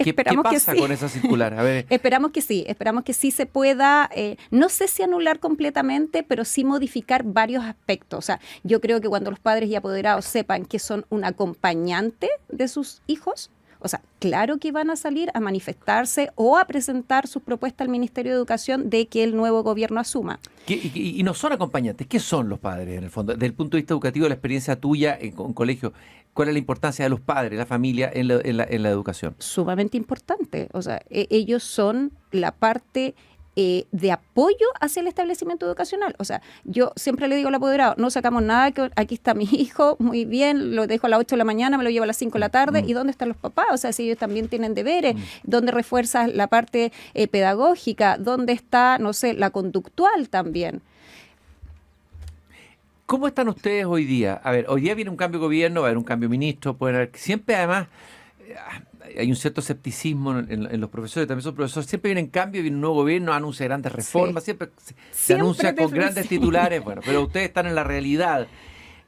¿Qué Esperamos que pasa sí. con esa circular? A ver. Esperamos que sí se pueda, no sé si anular completamente, pero sí modificar varios aspectos. O sea, yo creo que cuando los padres y apoderados sepan que son un acompañante de sus hijos, o sea, claro que van a salir a manifestarse o a presentar sus propuestas al Ministerio de Educación de que el nuevo gobierno asuma. Y no son acompañantes. ¿Qué son los padres, en el fondo? Desde el punto de vista educativo, la experiencia tuya en colegio, ¿cuál es la importancia de los padres, la familia en la educación? Sumamente importante. O sea, ellos son la parte de apoyo hacia el establecimiento educacional. O sea, yo siempre le digo al apoderado, no sacamos nada, que aquí está mi hijo, muy bien, lo dejo a las 8 de la mañana, me lo llevo a las 5 de la tarde, ¿y dónde están los papás? O sea, si ellos también tienen deberes, ¿dónde refuerzas la parte pedagógica? ¿Dónde está, no sé, la conductual también? ¿Cómo están ustedes hoy día? A ver, hoy día viene un cambio de gobierno, va a haber un cambio de ministro, pueden haber, siempre además hay un cierto escepticismo en los profesores, también son profesores, siempre viene en cambio, viene un nuevo gobierno, anuncia grandes reformas, Sí. siempre se Siempre anuncia con grandes sí. titulares, bueno, pero ustedes están en la realidad.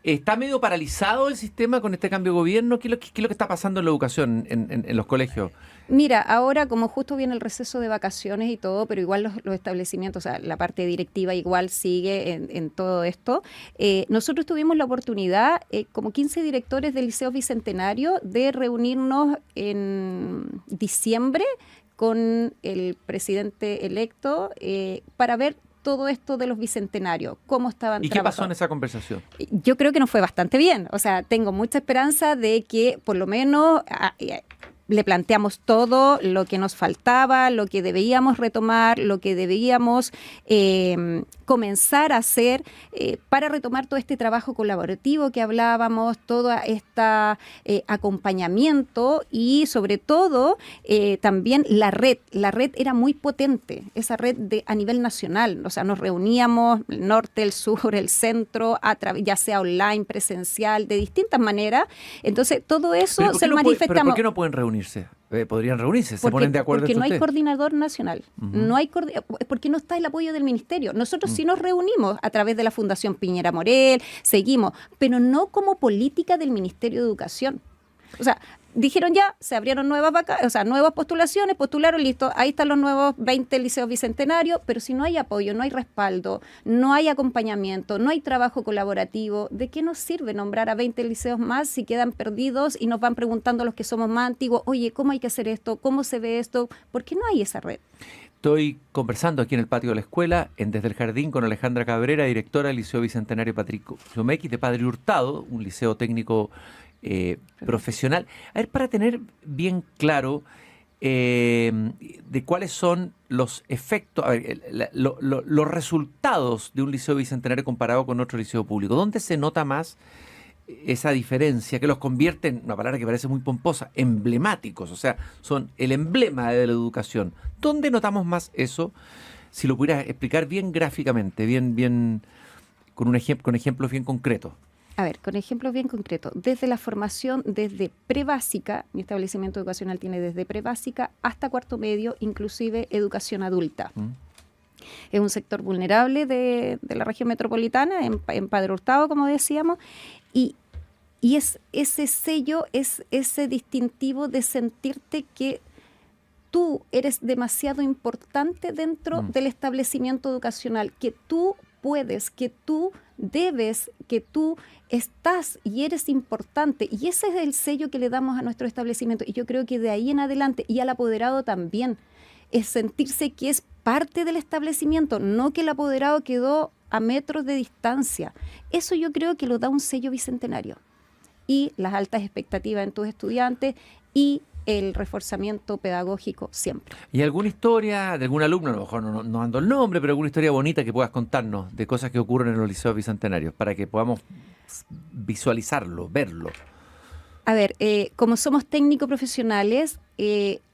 ¿Está medio paralizado el sistema con este cambio de gobierno? ¿Qué es lo que está pasando en la educación, en los colegios? Mira, ahora como justo viene el receso de vacaciones y todo, pero igual los establecimientos, o sea, la parte directiva igual sigue en todo esto. Nosotros tuvimos la oportunidad, como 15 directores del Liceo Bicentenario, de reunirnos en diciembre con el presidente electo para ver todo esto de los bicentenarios, cómo estaban ¿Y qué pasó en esa conversación? Yo creo que nos fue bastante bien. O sea, tengo mucha esperanza de que por lo menos le planteamos todo lo que nos faltaba, lo que debíamos retomar, lo que debíamos comenzar a hacer para retomar todo este trabajo colaborativo que hablábamos, todo este acompañamiento y sobre todo también la red. La red era muy potente, esa red a nivel nacional. O sea, nos reuníamos el norte, el sur, el centro, ya sea online, presencial, de distintas maneras. Entonces, todo eso se lo manifestamos. ¿Pero por qué no pueden reunirse? Podrían reunirse, se ponen de acuerdo. Porque no hay ustedes. coordinador nacional, no hay porque no está el apoyo del ministerio. Nosotros sí nos reunimos a través de la Fundación Piñera Morel, seguimos, pero no como política del Ministerio de Educación. O sea, dijeron ya, se abrieron nuevas postulaciones, postularon, listo, ahí están los nuevos 20 liceos bicentenarios, pero si no hay apoyo, no hay respaldo, no hay acompañamiento, no hay trabajo colaborativo, ¿de qué nos sirve nombrar a 20 liceos más si quedan perdidos y nos van preguntando a los que somos más antiguos, oye, ¿cómo hay que hacer esto? ¿Cómo se ve esto? ¿Por qué no hay esa red? Estoy conversando aquí en el patio de la escuela, Desde el Jardín, con Alejandra Cabrera, directora del Liceo Bicentenario Patricio Mequis de Padre Hurtado, un liceo técnico profesional. A ver, para tener bien claro de cuáles son los efectos, a ver, los resultados de un liceo bicentenario comparado con otro liceo público. ¿Dónde se nota más esa diferencia que los convierte en una palabra que parece muy pomposa, emblemáticos? O sea, son el emblema de la educación. ¿Dónde notamos más eso? Si lo pudieras explicar bien gráficamente, bien con ejemplos bien concretos. A ver, con ejemplos bien concretos, desde la formación, desde prebásica, mi establecimiento educacional tiene desde prebásica hasta cuarto medio, inclusive educación adulta. Es un sector vulnerable de la región metropolitana, en Padre Hurtado, como decíamos, y es ese sello, es ese distintivo de sentirte que tú eres demasiado importante dentro del establecimiento educacional, que tú puedes, que tú debes, que tú estás y eres importante. Y ese es el sello que le damos a nuestro establecimiento. Y yo creo que de ahí en adelante, y al apoderado también, es sentirse que es parte del establecimiento, no que el apoderado quedó a metros de distancia. Eso yo creo que lo da un sello bicentenario. Y las altas expectativas en tus estudiantes y el reforzamiento pedagógico siempre. ¿Y alguna historia de algún alumno, a lo mejor no ando el nombre, pero alguna historia bonita que puedas contarnos de cosas que ocurren en los liceos bicentenarios para que podamos visualizarlo, verlo? A ver, como somos técnicos profesionales,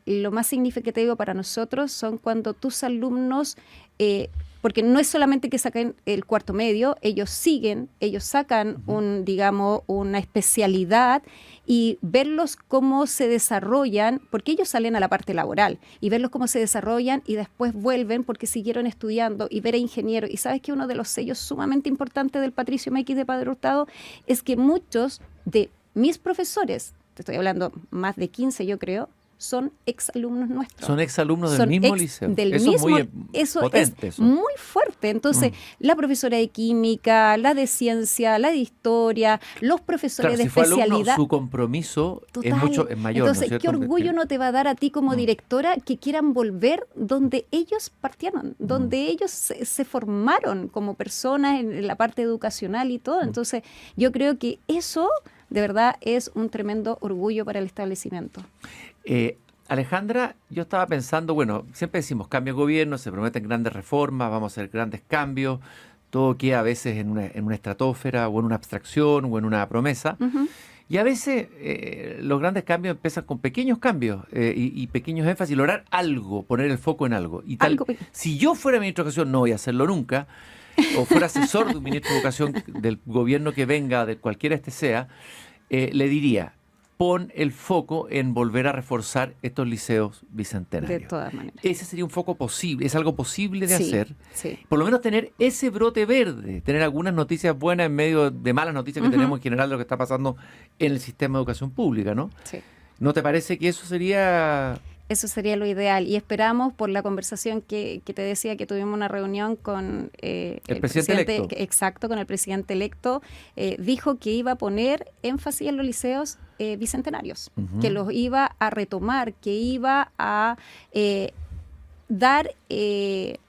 lo más significativo para nosotros son cuando tus alumnos, porque no es solamente que saquen el cuarto medio, ellos sacan una especialidad, y verlos cómo se desarrollan, porque ellos salen a la parte laboral, y verlos cómo se desarrollan y después vuelven porque siguieron estudiando, y ver a ingenieros. Y sabes que uno de los sellos sumamente importantes del Patricio Mequis de Padre Hurtado es que muchos de mis profesores, te estoy hablando más de 15 yo creo, son exalumnos nuestros. Son exalumnos del mismo liceo. Eso potente, es muy fuerte. Entonces, la profesora de química, la de ciencia, la de historia, los profesores de especialidad. Alumno, su compromiso es mayor. Entonces, ¿no es cierto? ¿qué orgullo no te va a dar a ti como directora que quieran volver donde ellos partieron, donde ellos se formaron como personas en la parte educacional y todo? Entonces, yo creo que eso de verdad es un tremendo orgullo para el establecimiento. Alejandra, yo estaba pensando, bueno, siempre decimos cambio de gobierno, se prometen grandes reformas, vamos a hacer grandes cambios, todo queda a veces en una estratosfera o en una abstracción o en una promesa. Y a veces los grandes cambios empiezan con pequeños cambios y pequeños énfasis, lograr algo, poner el foco en algo. Y tal, si yo fuera ministro de Educación, no voy a hacerlo nunca, o fuera asesor de un ministro de Educación del gobierno que venga, de cualquiera sea, le diría, pon el foco en volver a reforzar estos liceos bicentenarios. De todas maneras. Ese sería un foco posible, es algo posible de Sí, hacer. sí. Por lo menos tener ese brote verde, tener algunas noticias buenas en medio de malas noticias que tenemos en general de lo que está pasando en el sistema de educación pública, ¿no? Sí. ¿No te parece que eso sería...? Eso sería lo ideal y esperamos por la conversación que te decía que tuvimos una reunión con el presidente electo. Exacto, con el presidente electo. Dijo que iba a poner énfasis en los liceos bicentenarios, que los iba a retomar, que iba a dar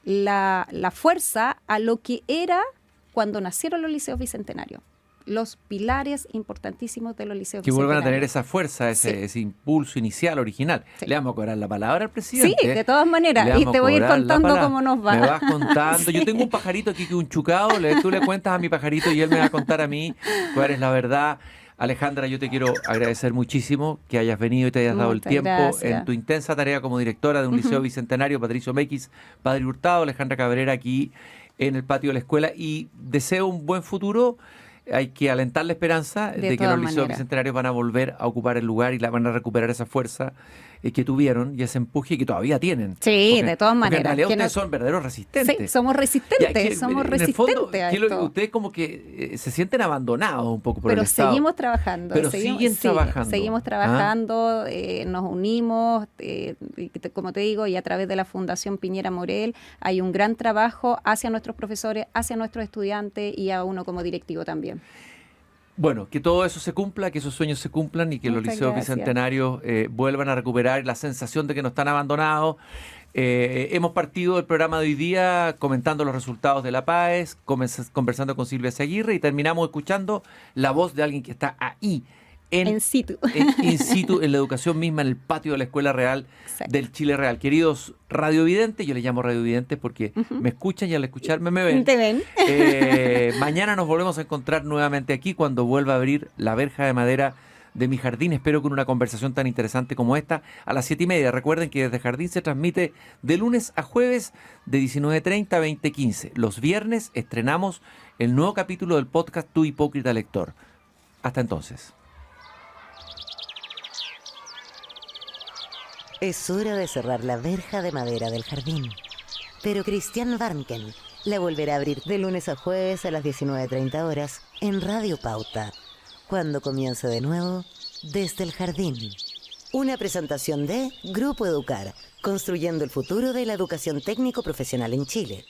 la fuerza a lo que era cuando nacieron los liceos bicentenarios. Los pilares importantísimos de los liceos Que vuelvan a tener bicentenarios. esa fuerza, ese impulso inicial, original. Sí. Le vamos a cobrar la palabra al presidente. Sí, de todas maneras. Le Y vamos te a voy a ir cobrar la contando palabra. cómo nos va. Me vas contando. Yo tengo un pajarito aquí que es un chucao. Tú le cuentas a mi pajarito y él me va a contar a mí cuál es la verdad. Alejandra, yo te quiero agradecer muchísimo que hayas venido y te hayas dado el Muchas tiempo gracias. en tu intensa tarea como directora de un liceo bicentenario, Patricio Mequis, Padre Hurtado, Alejandra Cabrera aquí en el patio de la escuela y deseo un buen futuro. Hay que alentar la esperanza de que todas los liceos maneras. bicentenarios van a volver a ocupar el lugar y van a recuperar esa fuerza que tuvieron y ese empuje que todavía tienen. Sí, de todas Porque en maneras. realidad Que ustedes no- son verdaderos resistentes. Sí, somos Ya, resistentes, que, somos en el fondo, resistentes a que esto. ustedes como que se sienten abandonados un poco por Pero el Estado. seguimos trabajando. Pero siguen trabajando. Seguimos trabajando, nos unimos, como te digo, y a través de la Fundación Piñera Morel hay un gran trabajo hacia nuestros profesores, hacia nuestros estudiantes y a uno como directivo también. Bueno, que todo eso se cumpla, que esos sueños se cumplan y que los Muchas liceos gracias. bicentenarios vuelvan a recuperar la sensación de que no están abandonados. Hemos partido del programa de hoy día comentando los resultados de la PAES, conversando con Silvia Seguirre y terminamos escuchando la voz de alguien que está ahí, En situ. in situ, en la educación misma, en el patio de la Escuela Real Exacto. del Chile Real. Queridos radiovidentes, yo les llamo radiovidentes porque me escuchan y al escucharme me ven. ¿Te ven? Mañana nos volvemos a encontrar nuevamente aquí cuando vuelva a abrir la verja de madera de mi jardín. Espero con una conversación tan interesante como esta a las 7:30. Recuerden que desde Jardín se transmite de lunes a jueves de 19:30 a 20:15. Los viernes estrenamos el nuevo capítulo del podcast Tu Hipócrita Lector. Hasta entonces. Es hora de cerrar la verja de madera del jardín. Pero Cristian Barnken la volverá a abrir de lunes a jueves a las 19:30 horas en Radio Pauta, cuando comience de nuevo Desde el Jardín. Una presentación de Grupo Educar, construyendo el futuro de la educación técnico profesional en Chile.